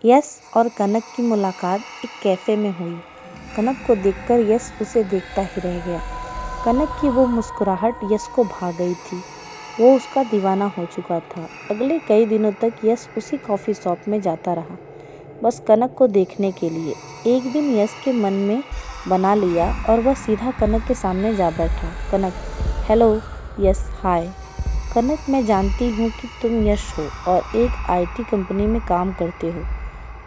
यश और कनक की मुलाकात एक कैफ़े में हुई। कनक को देखकर यश उसे देखता ही रह गया। कनक की वो मुस्कुराहट यश को भा गई थी। वो उसका दीवाना हो चुका था। अगले कई दिनों तक यश उसी कॉफ़ी शॉप में जाता रहा, बस कनक को देखने के लिए। एक दिन यश के मन में बना लिया और वह सीधा कनक के सामने जा बैठा। कनक, हेलो। यश, हाय। कनक, मैं जानती हूँ कि तुम यश हो और एक IT कंपनी में काम करते हो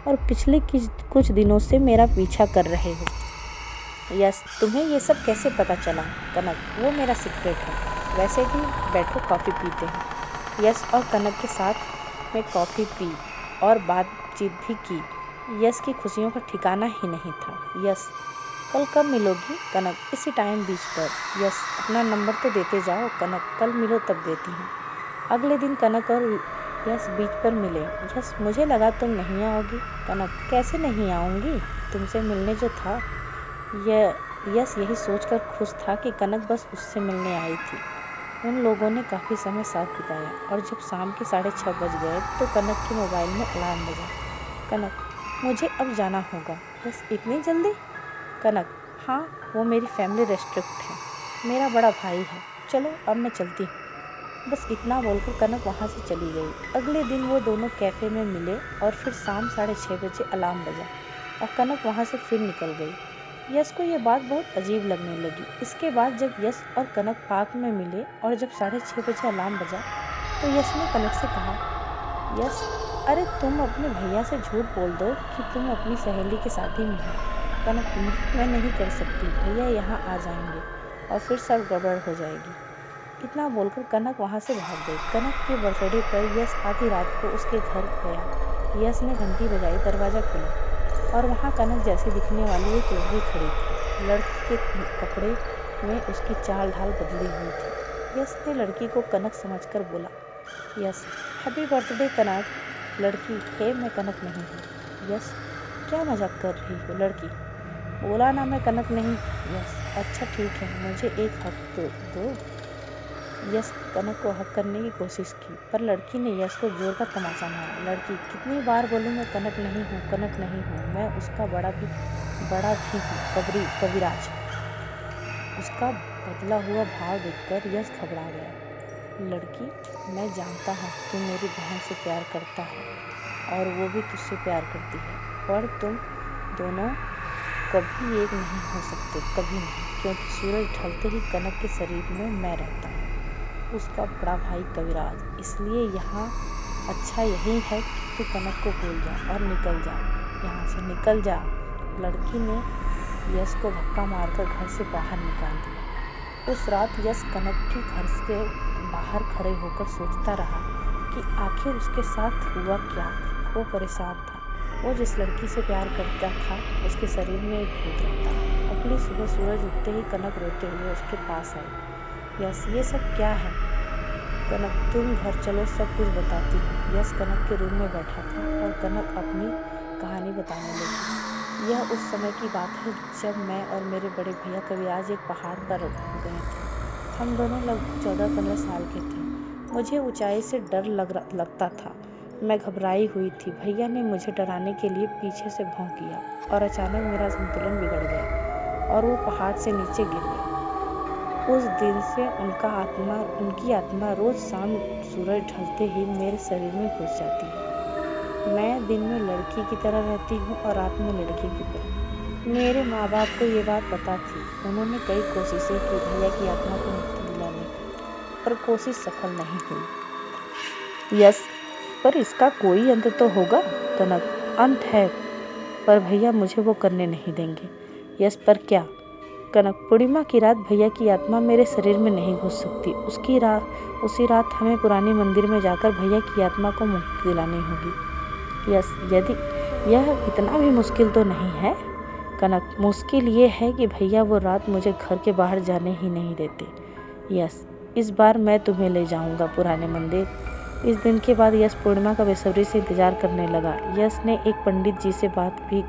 और पिछले कुछ दिनों से मेरा पीछा कर रहे हो। यश, तुम्हें ये सब कैसे पता चला? कनक, वो मेरा सीक्रेट है। वैसे भी बैठो, कॉफ़ी पीते हैं। यश और कनक के साथ में कॉफ़ी पी और बातचीत भी की। यश की खुशियों का ठिकाना ही नहीं था। यश, कल कब मिलोगी? कनक, इसी टाइम बीच पर। यश, अपना नंबर तो देते जाओ। कनक, कल मिलो तब देती हूँ। अगले दिन कनक और यश बीच पर मिले। यश, मुझे लगा तुम नहीं आओगी। कनक, कैसे नहीं आऊँगी, तुमसे मिलने जो था। यश यही सोचकर खुश था कि कनक बस उससे मिलने आई थी। उन लोगों ने काफ़ी समय साथ बिताया और जब शाम के 6:30 बज गए तो कनक के मोबाइल में अलार्म बजा। कनक, मुझे अब जाना होगा। यश, इतनी जल्दी? कनक, हाँ, वो मेरी फैमिली रेस्ट्रिक्ट है, मेरा बड़ा भाई है। चलो अब मैं चलती हूँ। बस इतना बोलकर कनक वहाँ से चली गई। अगले दिन वो दोनों कैफ़े में मिले और फिर शाम 6:30 बजे अलार्म बजा और कनक वहाँ से फिर निकल गई। यश को ये बात बहुत अजीब लगने लगी। इसके बाद जब यश और कनक पार्क में मिले और जब 6:30 बजे अलार्म बजा तो यश ने कनक से कहा, यश, अरे तुम अपने भैया से झूठ बोल दो कि तुम अपनी सहेली की शादी में हो। कनक, मैं नहीं कर सकती, भैया यहाँ आ जाएंगे और फिर सब गड़बड़ हो जाएगी। इतना बोलकर कनक वहाँ से भाग गई। कनक के बर्थडे पर यश आधी रात को उसके घर गया। यश ने घंटी बजाई, दरवाज़ा खुला और वहाँ कनक जैसी दिखने वाली एक लड़की खड़ी थी। लड़की के कपड़े में उसकी चाल ढाल बदली हुई थी। यश ने लड़की को कनक समझकर बोला, यश, हैप्पी बर्थडे कनक। लड़की, हे, मैं कनक नहीं हूँ। यश, क्या मजाक कर रही हो? लड़की, बोला ना मैं कनक नहीं। यश, अच्छा ठीक है, मुझे एक हक दो। यश कनक को हक करने की कोशिश की पर लड़की ने यश को जोर का तमाचा मारा। लड़की, कितनी बार बोलूँ मैं कनक नहीं हूँ, कनक नहीं हूँ। मैं उसका बड़ा भी हूँ, कविराज। उसका बदला हुआ भाव देखकर यश घबरा गया। लड़की, मैं जानता हूँ तू मेरी बहन से प्यार करता है और वो भी तुझसे प्यार करती है, पर तुम दोनों कभी एक नहीं हो सकते, कभी नहीं, क्योंकि सूरज ढलते ही कनक के शरीर में मैं रहता हूँ, उसका बड़ा भाई कविराज। इसलिए यहाँ अच्छा यही है कि तू कनक को भूल जा और निकल जा, यहाँ से निकल जा। लड़की ने यश को धक्का मारकर घर से बाहर निकाल दिया। उस रात यश कनक के घर से बाहर खड़े होकर सोचता रहा कि आखिर उसके साथ हुआ क्या। वो परेशान था। वो जिस लड़की से प्यार करता था उसके शरीर में एक भूत रहता। अगली सुबह सूरज उगते ही कनक रोते हुए उसके पास आई। यश, ये सब क्या है? कनक, तुम घर चलो, सब कुछ बताती हूँ। यश कनक के रूम में बैठा था और कनक अपनी कहानी बताने लगी। यह उस समय की बात है जब मैं और मेरे बड़े भैया कविराज एक पहाड़ पर गए थे। हम दोनों लगभग 14-15 साल के थे। मुझे ऊंचाई से डर लगता था। मैं घबराई हुई थी। भैया ने मुझे डराने के लिए पीछे से भौंकिया और अचानक मेरा संतुलन बिगड़ गया और वो पहाड़ से नीचे गिर गए। उस दिन से उनकी आत्मा रोज़ शाम सूरज ढलते ही मेरे शरीर में घुस जाती है। मैं दिन में लड़की की तरह रहती हूँ और रात में लड़की की तरह। मेरे माँ बाप को ये बात पता थी। उन्होंने कई कोशिशें की भैया की आत्मा को मुक्ति दिलाने की, पर कोशिश सफल नहीं हुई। यश, पर इसका कोई अंत तो होगा? कनक, अंत है, पर भैया मुझे वो करने नहीं देंगे। यश, पर क्या? कनक, पूर्णिमा की रात भैया की आत्मा मेरे शरीर में नहीं घुस सकती। उसी रात हमें पुरानी मंदिर में जाकर भैया की आत्मा को मुक्ति दिलानी होगी। यश, यदि यह इतना भी मुश्किल तो नहीं है? कनक, मुश्किल ये है कि भैया वो रात मुझे घर के बाहर जाने ही नहीं देते। यश, इस बार मैं तुम्हें ले जाऊंगा पुराने मंदिर। इस दिन के बाद यश पूर्णिमा का बेसब्री से इंतजार करने लगा। यश ने एक पंडित जी से बात भी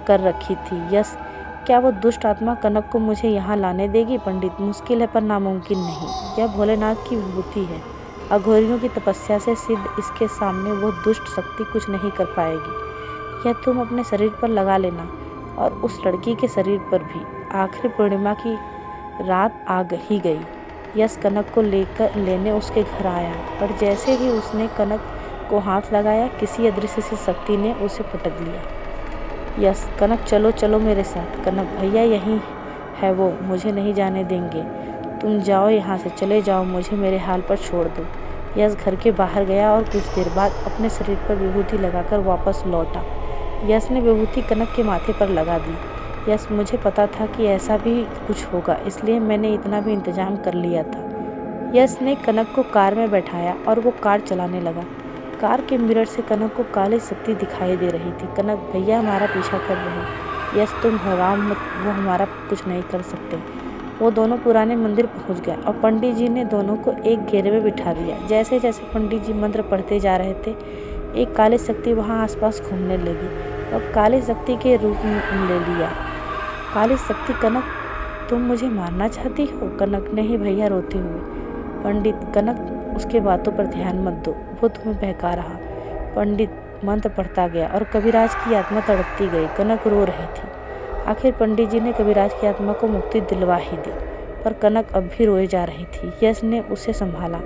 कर रखी थी। यश, क्या वो दुष्ट आत्मा कनक को मुझे यहाँ लाने देगी? पंडित, मुश्किल है पर नामुमकिन नहीं। यह भोलेनाथ की विभूति है। अघोरियों की तपस्या से सिद्ध इसके सामने वो दुष्ट शक्ति कुछ नहीं कर पाएगी। यह तुम अपने शरीर पर लगा लेना और उस लड़की के शरीर पर भी। आखिरी पूर्णिमा की रात आ ही गई। यश कनक को लेने उसके घर आया, पर जैसे ही उसने कनक को हाथ लगाया, किसी अदृश्य सी शक्ति ने उसे पटक लिया। यश, कनक चलो चलो मेरे साथ। कनक, भैया यही है वो, मुझे नहीं जाने देंगे। तुम जाओ यहाँ से, चले जाओ, मुझे मेरे हाल पर छोड़ दो। यश घर के बाहर गया और कुछ देर बाद अपने शरीर पर विभूति लगाकर वापस लौटा। यश ने विभूति कनक के माथे पर लगा दी। यश, मुझे पता था कि ऐसा भी कुछ होगा, इसलिए मैंने इतना भी इंतजाम कर लिया था। यश ने कनक को कार में बैठाया और वो कार चलाने लगा। कार के मिरर से कनक को काली शक्ति दिखाई दे रही थी। कनक, भैया हमारा पीछा कर रहे हैं। यश, तुम घबराओ मत, वो हमारा कुछ नहीं कर सकते। वो दोनों पुराने मंदिर पहुंच गए और पंडित जी ने दोनों को एक घेरे में बिठा दिया। जैसे जैसे पंडित जी मंत्र पढ़ते जा रहे थे, एक काली शक्ति वहां आसपास घूमने लगी और काली शक्ति के रूप में ले लिया। काली शक्ति, कनक तुम मुझे मारना चाहती हो? कनक, नहीं भैया, रोते हुए। पंडित, कनक उसके बातों पर ध्यान मत दो, वो तुम्हें बहका रहा। पंडित मंत्र पढ़ता गया और कविराज की आत्मा तड़पती गई। कनक रो रही थी। आखिर पंडित जी ने कविराज की आत्मा को मुक्ति दिलवा ही दी, पर कनक अब भी रोए जा रही थी। यश ने उसे संभाला।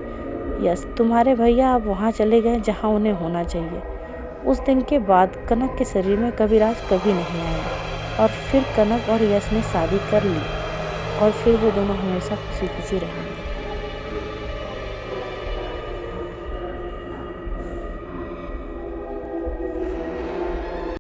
यश, तुम्हारे भैया अब वहाँ चले गए जहाँ उन्हें होना चाहिए। उस दिन के बाद कनक के शरीर में कविराज कभी नहीं आया और फिर कनक और यश ने शादी कर ली और फिर वो दोनों हमेशा खुशी खुशी रहेंगे।